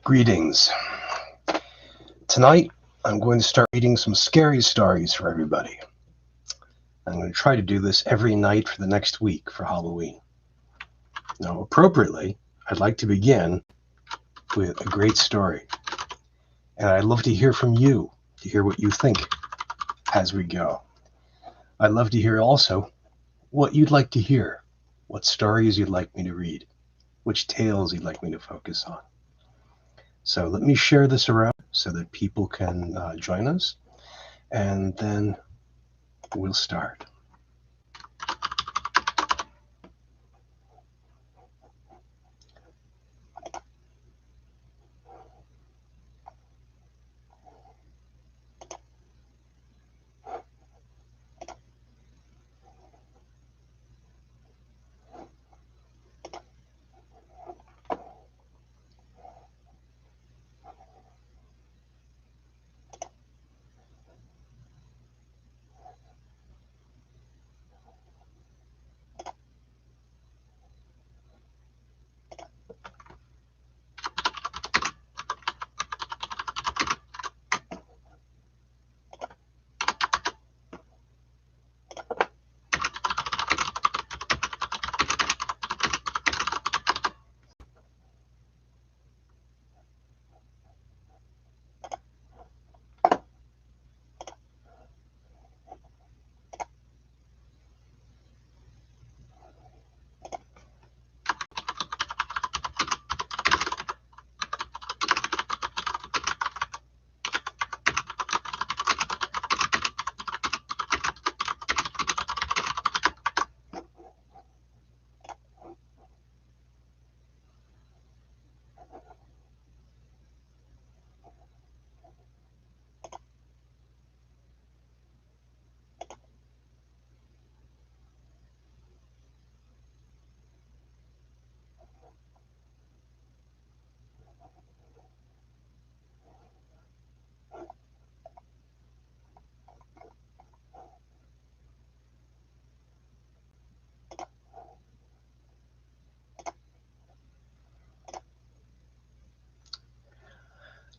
Greetings. Tonight, I'm going to start reading some scary stories for everybody. I'm going to try to do this every night for the next week for Halloween. Now, appropriately, I'd like to begin with a great story. And I'd love to hear from you, to hear what you think as we go. I'd love to hear also what you'd like to hear, what stories you'd like me to read, which tales you'd like me to focus on. So let me share this around so that people can join us, and then we'll start.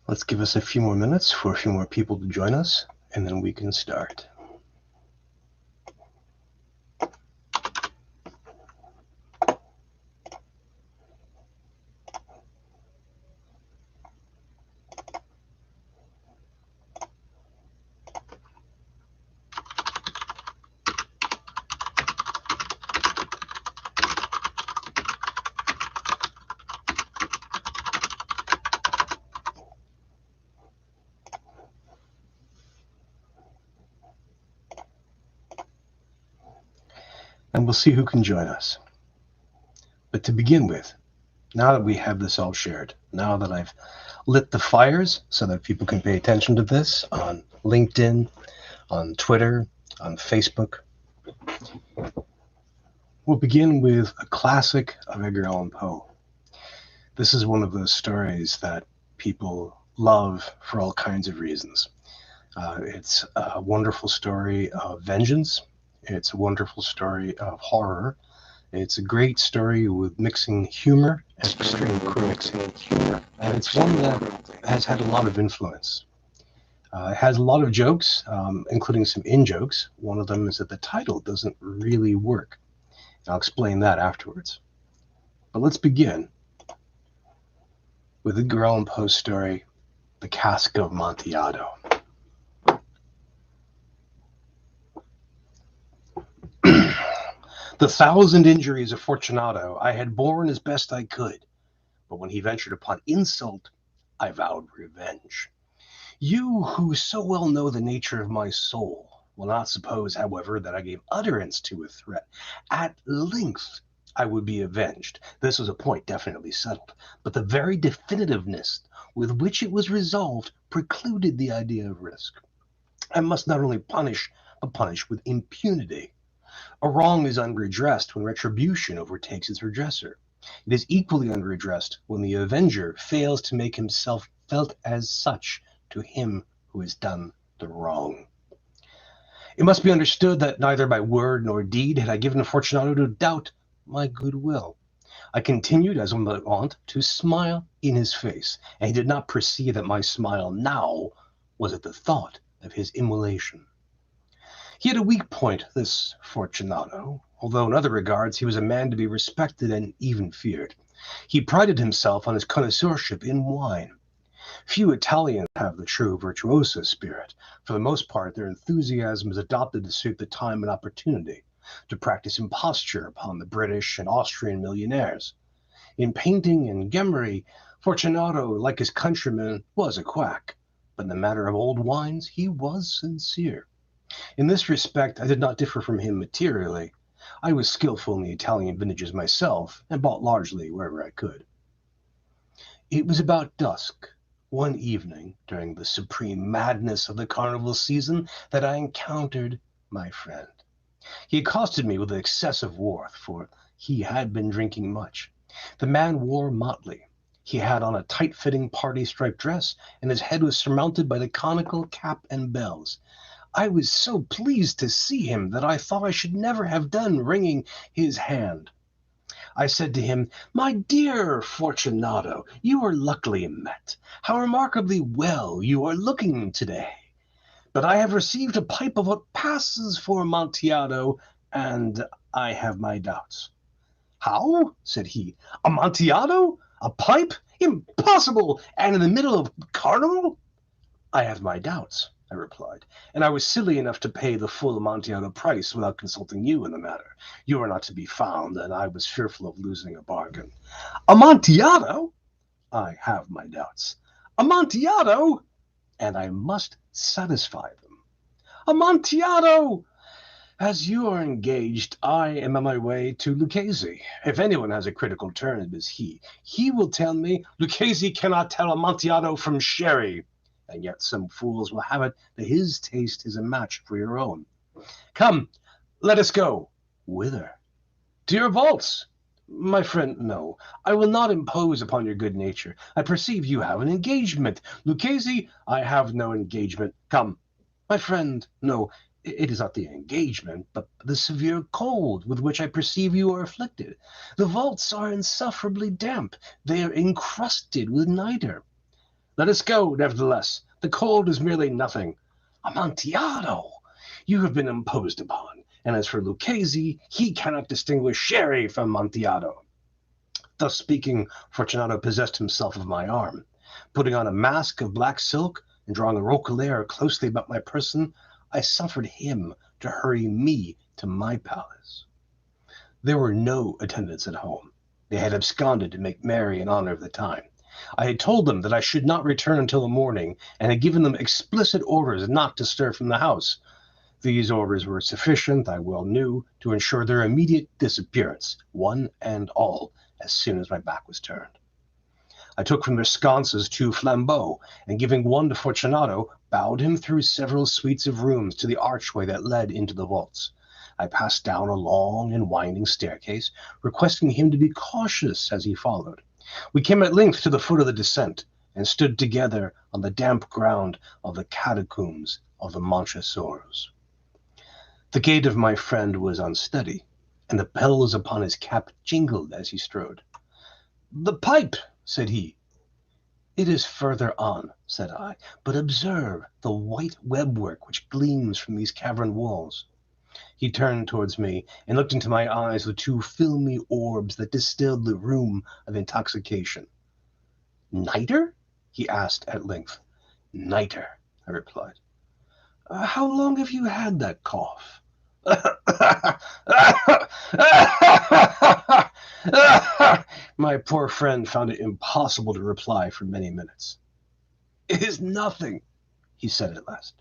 Let's give us a few more minutes for a few more people to join us, and then we can start. And we'll see who can join us. But to begin with, now that we have this all shared, now that I've lit the fires so that people can pay attention to this on LinkedIn, on Twitter, on Facebook, we'll begin with a classic of Edgar Allan Poe. This is one of those stories that people love for all kinds of reasons. It's a wonderful story of vengeance. It's a wonderful story of horror. It's a great story with mixing humor and extreme cruelty. And it's one that has had a lot of influence. It has a lot of jokes, including some in-jokes. One of them is that the title doesn't really work. I'll explain that afterwards. But let's begin with Edgar Allan Poe's story, The Cask of Montiado. The 1,000 injuries of Fortunato I had borne as best I could, but when he ventured upon insult, I vowed revenge. You, who so well know the nature of my soul, will not suppose, however, that I gave utterance to a threat. At length I would be avenged. This was a point definitely settled, but the very definitiveness with which it was resolved precluded the idea of risk. I must not only punish, but punish with impunity. A wrong is unredressed when retribution overtakes its redresser. It is equally unredressed when the avenger fails to make himself felt as such to him who has done the wrong. It must be understood that neither by word nor deed had I given Fortunato to doubt my goodwill. I continued, as on my wont, to smile in his face, and he did not perceive that my smile now was at the thought of his immolation. He had a weak point, this Fortunato, although in other regards he was a man to be respected and even feared. He prided himself on his connoisseurship in wine. Few Italians have the true virtuoso spirit. For the most part, their enthusiasm is adopted to suit the time and opportunity, to practice imposture upon the British and Austrian millionaires. In painting and gemmary, Fortunato, like his countrymen, was a quack, but in the matter of old wines he was sincere. In this respect I did not differ from him materially. I was skilful in the Italian vintages myself, and bought largely wherever I could. It was about dusk, one evening during the supreme madness of the carnival season, that I encountered my friend. He accosted me with excessive warmth, for he had been drinking much. The man wore motley. He had on a tight-fitting party-striped dress, and his head was surmounted by the conical cap and bells. I was so pleased to see him that I thought I should never have done wringing his hand. I said to him, "My dear Fortunato, you are luckily met. How remarkably well you are looking today. But I have received a pipe of what passes for Montiado, and I have my doubts." "How?" said he. "Amontillado? A pipe? Impossible! And in the middle of carnival?" "I have my doubts," I replied, "and I was silly enough to pay the full Amontillado price without consulting you in the matter. You are not to be found, and I was fearful of losing a bargain." "Amontillado?" "I have my doubts." "Amontillado?" "And I must satisfy them." "Amontillado!" "As you are engaged, I am on my way to Lucchese. If anyone has a critical turn, it is he. He will tell me, 'Lucchese cannot tell Amontillado from sherry.' And yet some fools will have it that his taste is a match for your own. Come, let us go." "Whither?" "To your vaults." "My friend, no. I will not impose upon your good nature. I perceive you have an engagement. Lucchese, I have no engagement. Come." "My friend, no. It is not the engagement, but the severe cold with which I perceive you are afflicted. The vaults are insufferably damp. They are encrusted with nitre." "Let us go, nevertheless. The cold is merely nothing." "Amontillado! You have been imposed upon. And as for Lucchese, he cannot distinguish sherry from Amontillado." Thus speaking, Fortunato possessed himself of my arm. Putting on a mask of black silk, and drawing a roquelaire closely about my person, I suffered him to hurry me to my palace. There were no attendants at home. They had absconded to make merry in honor of the time. I had told them that I should not return until the morning, and had given them explicit orders not to stir from the house. These orders were sufficient, I well knew, to ensure their immediate disappearance, one and all, as soon as my back was turned. I took from their sconces 2 flambeaux, and giving one to Fortunato, bowed him through several suites of rooms to the archway that led into the vaults. I passed down a long and winding staircase, requesting him to be cautious as he followed. We came at length to the foot of the descent, and stood together on the damp ground of the catacombs of the Montresors. The gait of my friend was unsteady, and the bells upon his cap jingled as he strode. "The pipe," said he. "It is further on," said I, "but observe the white webwork which gleams from these cavern walls." He turned towards me, and looked into my eyes with 2 filmy orbs that distilled the rheum of intoxication. "Nitre?" he asked at length. "Nitre," I replied. "How long have you had that cough?" My poor friend found it impossible to reply for many minutes. "It is nothing," he said at last.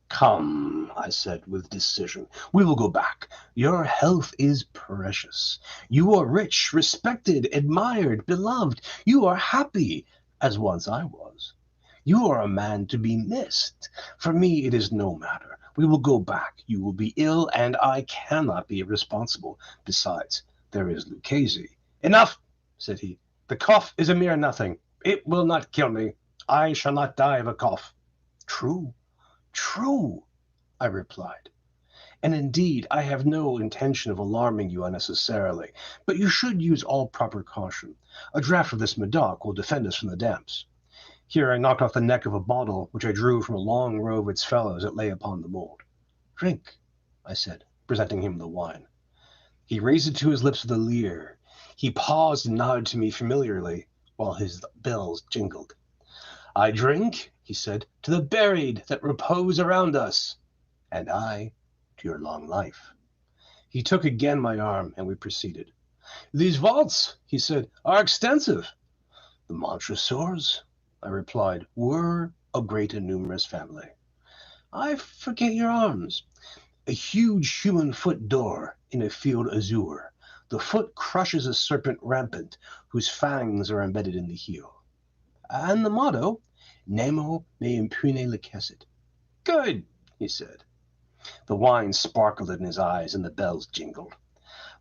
"Come," I said with decision, "we will go back. Your health is precious. You are rich, respected, admired, beloved. You are happy, as once I was. You are a man to be missed. For me it is no matter. We will go back. You will be ill, and I cannot be responsible. Besides, there is Lucchese." "Enough," said he. "The cough is a mere nothing. It will not kill me. I shall not die of a cough." "True, true," I replied. And indeed, I have no intention of alarming you unnecessarily, but you should use all proper caution. A draught of this Medoc will defend us from the damps. Here I knocked off the neck of a bottle which I drew from a long row of its fellows that lay upon the mould. Drink, I said, presenting him the wine. He raised it to his lips with a leer. He paused and nodded to me familiarly, while his bells jingled. I drink, he said, to the buried that repose around us, and I to your long life. He took again my arm, and we proceeded. These vaults, he said, are extensive. The Montresors, I replied, were a great and numerous family. I forget your arms. A huge human foot door in a field azure. The foot crushes a serpent rampant, whose fangs are embedded in the heel. And the motto, Nemo me impune licessit. Good, he said. The wine sparkled in his eyes, and the bells jingled.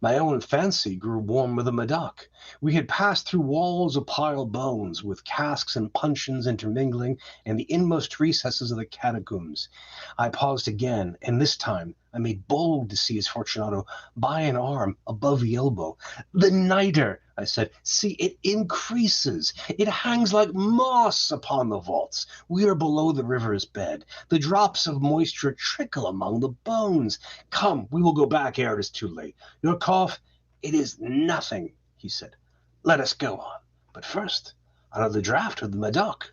My own fancy grew warm with the Medoc. We had passed through walls of piled bones, with casks and puncheons intermingling, and the inmost recesses of the catacombs. I paused again, and this time I made bold to seize Fortunato by an arm above the elbow. The nitre, I said, see, it increases. It hangs like moss upon the vaults. We are below the river's bed. The drops of moisture trickle among the bones. Come, we will go back ere it is too late. Your cough, it is nothing, he said. Let us go on. But first, another draught of the Medoc.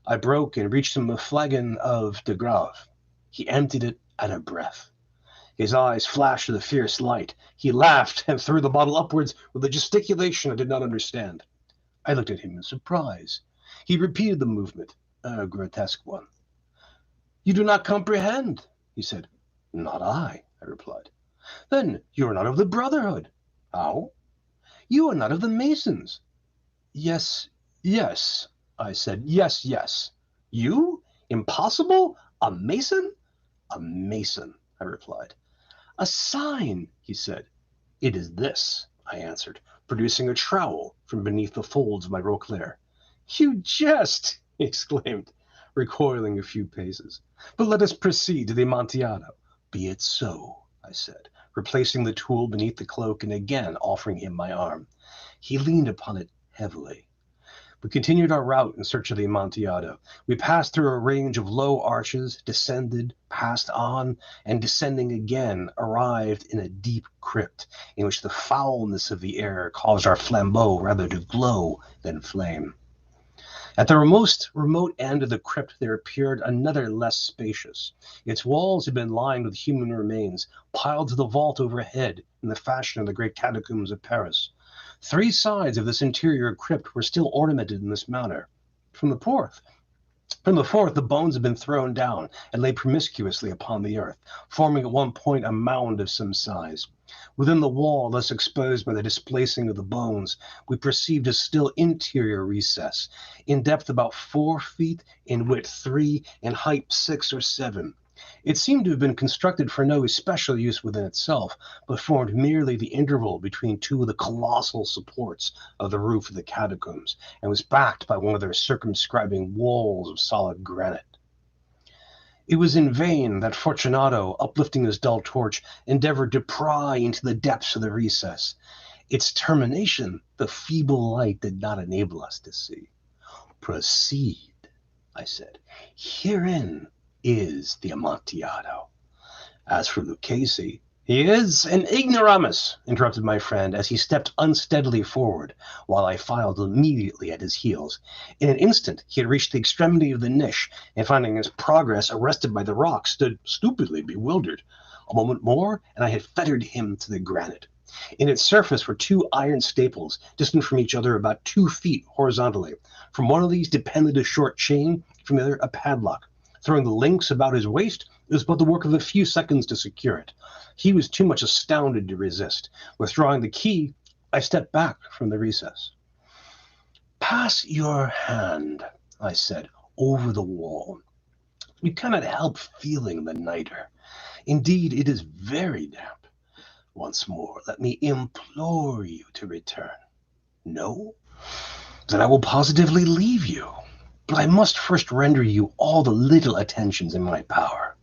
I broke and reached him a flagon of de Grave. He emptied it at a breath. His eyes flashed with a fierce light. He laughed and threw the bottle upwards with a gesticulation I did not understand. I looked at him in surprise. He repeated the movement, a grotesque one. You do not comprehend, he said. Not I replied. Then you are not of the Brotherhood. How? You are not of the Masons. Yes, yes, I said. Yes, yes. You? Impossible? A Mason? A Mason, I replied. A sign, he said. It is this, I answered, producing a trowel from beneath the folds of my roquelaire. You jest, he exclaimed, recoiling a few paces. But let us proceed to the Montiado. Be it so, I said, replacing the tool beneath the cloak and again offering him my arm. He leaned upon it heavily. We continued our route in search of the Amontillado. We passed through a range of low arches, descended, passed on, and descending again, arrived in a deep crypt, in which the foulness of the air caused our flambeaux rather to glow than flame. At the most remote end of the crypt there appeared another less spacious. Its walls had been lined with human remains, piled to the vault overhead in the fashion of the great catacombs of Paris. 3 sides of this interior crypt were still ornamented in this manner. From the fourth, the bones had been thrown down and lay promiscuously upon the earth, forming at one point a mound of some size. Within the wall, thus exposed by the displacing of the bones, we perceived a still interior recess, in depth about 4 feet, in width 3, in height 6 or 7. It seemed to have been constructed for no special use within itself, but formed merely the interval between 2 of the colossal supports of the roof of the catacombs, and was backed by one of their circumscribing walls of solid granite. It was in vain that Fortunato, uplifting his dull torch, endeavored to pry into the depths of the recess. Its termination the feeble light did not enable us to see. Proceed, I said. Herein is the Amontillado. As for Lucchese, he is an ignoramus, interrupted my friend as he stepped unsteadily forward, while I filed immediately at his heels. In an instant he had reached the extremity of the niche, and finding his progress arrested by the rock, stood stupidly bewildered. A moment more, and I had fettered him to the granite. In its surface were 2 iron staples, distant from each other about 2 feet horizontally. From one of these depended a short chain, from the other a padlock. Throwing the links about his waist, it was but the work of a few seconds to secure it. He was too much astounded to resist. Withdrawing the key, I stepped back from the recess. Pass your hand, I said, over the wall. You cannot help feeling the nitre. Indeed, it is very damp. Once more, let me implore you to return. No? Then I will positively leave you. But I must first render you all the little attentions in my power.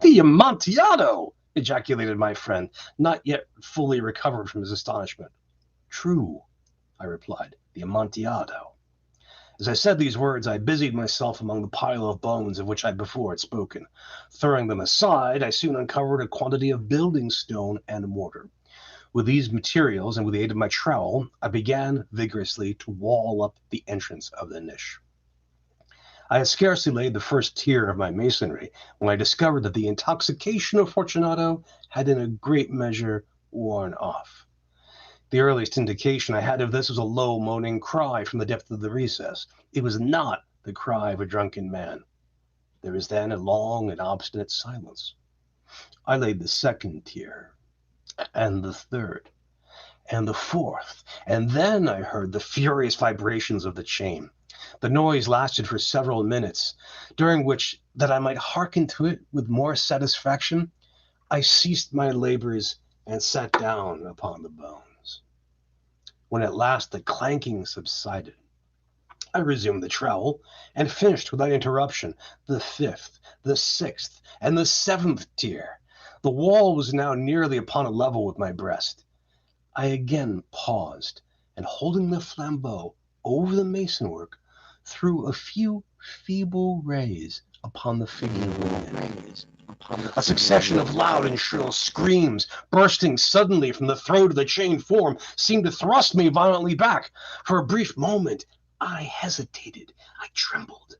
The The Amontillado! Ejaculated my friend, not yet fully recovered from his astonishment. True, I replied, the Amontillado. As I said these words, I busied myself among the pile of bones of which I before had spoken. Throwing them aside, I soon uncovered a quantity of building stone and mortar. With these materials and with the aid of my trowel, I began vigorously to wall up the entrance of the niche. I had scarcely laid the first tier of my masonry when I discovered that the intoxication of Fortunato had in a great measure worn off. The earliest indication I had of this was a low moaning cry from the depth of the recess. It was not the cry of a drunken man. There was then a long and obstinate silence. I laid the second tier, and the third, and the fourth, and then I heard the furious vibrations of the chain. The noise lasted for several minutes, during which, that I might hearken to it with more satisfaction, I ceased my labors and sat down upon the bones. When at last the clanking subsided, I resumed the trowel and finished without interruption the fifth, the sixth, and the seventh tier. The wall was now nearly upon a level with my breast. I again paused, and holding the flambeau over the masonwork, threw a few feeble rays upon the figure within. A succession of loud and shrill screams, bursting suddenly from the throat of the chained form, seemed to thrust me violently back. For a brief moment, I hesitated. I trembled.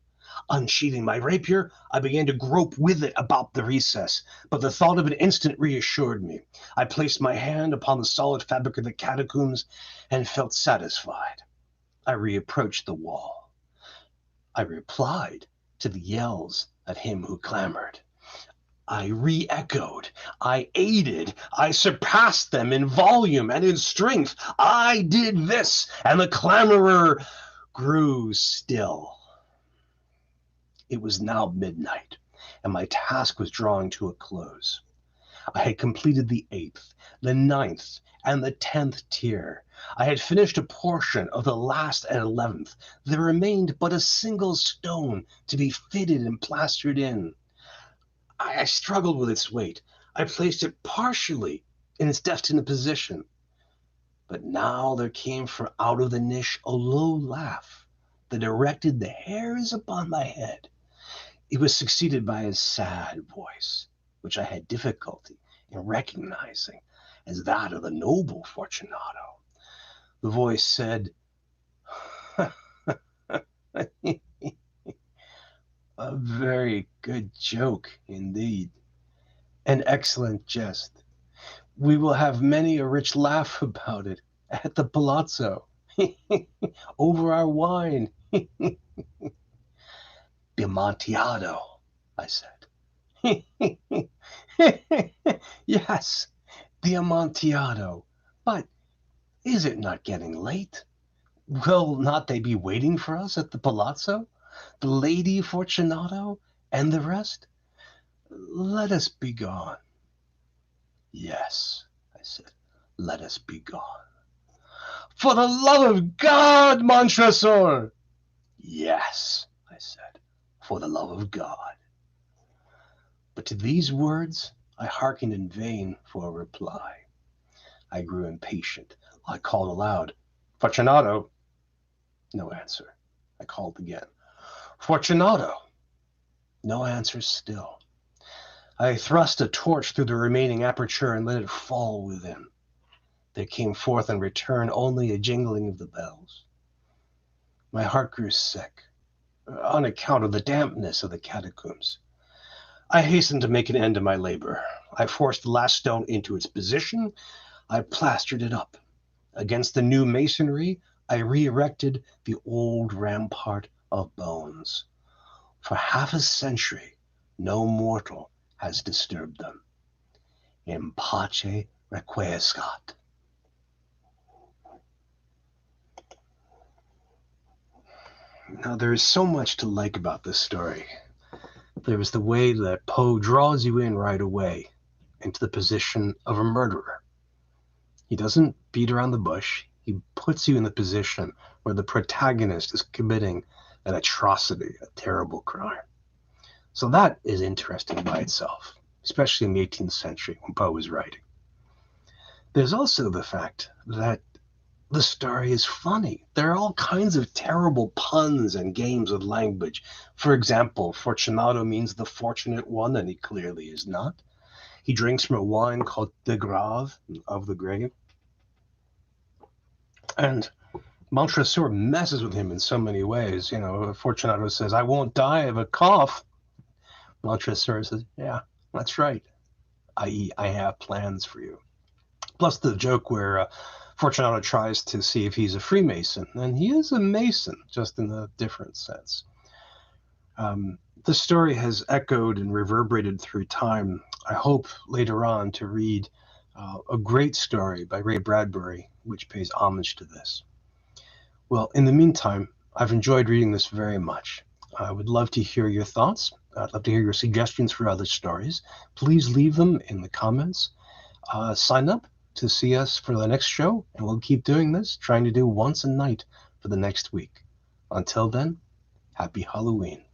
Unsheathing my rapier, I began to grope with it about the recess, but the thought of an instant reassured me. I placed my hand upon the solid fabric of the catacombs and felt satisfied. I reapproached the wall. I replied to the yells of him who clamored. I re-echoed, I aided, I surpassed them in volume and in strength. I did this, and the clamorer grew still. It was now midnight, and my task was drawing to a close. I had completed the 8th, the 9th, and the 10th tier. I had finished a portion of the last and 11th. There remained but a single stone to be fitted and plastered in. I struggled with its weight. I placed it partially in its destined position. But now there came from out of the niche a low laugh that erected the hairs upon my head. It was succeeded by a sad voice, which I had difficulty in recognizing as that of the noble Fortunato. The voice said, "A very good joke indeed. An excellent jest. We will have many a rich laugh about it at the palazzo, over our wine." "The Montiado," I said. "Yes, the Amontillado. But is it not getting late? Will not they be waiting for us at the palazzo? The Lady Fortunato and the rest? Let us be gone." "Yes," I said, "let us be gone." "For the love of God, Montresor!" "Yes," I said, "for the love of God." But to these words I hearkened in vain for a reply. I grew impatient. I called aloud, "Fortunato!" No answer. I called again, "Fortunato!" No answer still. I thrust a torch through the remaining aperture and let it fall within. There came forth in return only a jingling of the bells. My heart grew sick, on account of the dampness of the catacombs. I hastened to make an end of my labor. I forced the last stone into its position. I plastered it up. Against the new masonry, I re-erected the old rampart of bones. For half a century, no mortal has disturbed them. In pace requiescat. Now, there is so much to like about this story. There is the way that Poe draws you in right away into the position of a murderer. He doesn't beat around the bush. He puts you in the position where the protagonist is committing an atrocity, a terrible crime. So that is interesting by itself. especially in the 18th century when Poe was writing. There's also the fact that the story is funny. There are all kinds of terrible puns and games with language. For example, Fortunato means the fortunate one, and he clearly is not. He drinks from a wine called de grave, of the grave. And Montresor messes with him in so many ways. You know, Fortunato says, I won't die of a cough. Montresor says, yeah, that's right. I.e., I have plans for you. Plus the joke where Fortunato tries to see if he's a Freemason, and he is a Mason, just in a different sense. The story has echoed and reverberated through time. I hope later on to read a great story by Ray Bradbury, which pays homage to this. Well, in the meantime, I've enjoyed reading this very much. I would love to hear your thoughts. I'd love to hear your suggestions for other stories. Please leave them in the comments. Sign up to see us for the next show, and we'll keep doing this, trying to do once a night for the next week. Until then, happy Halloween.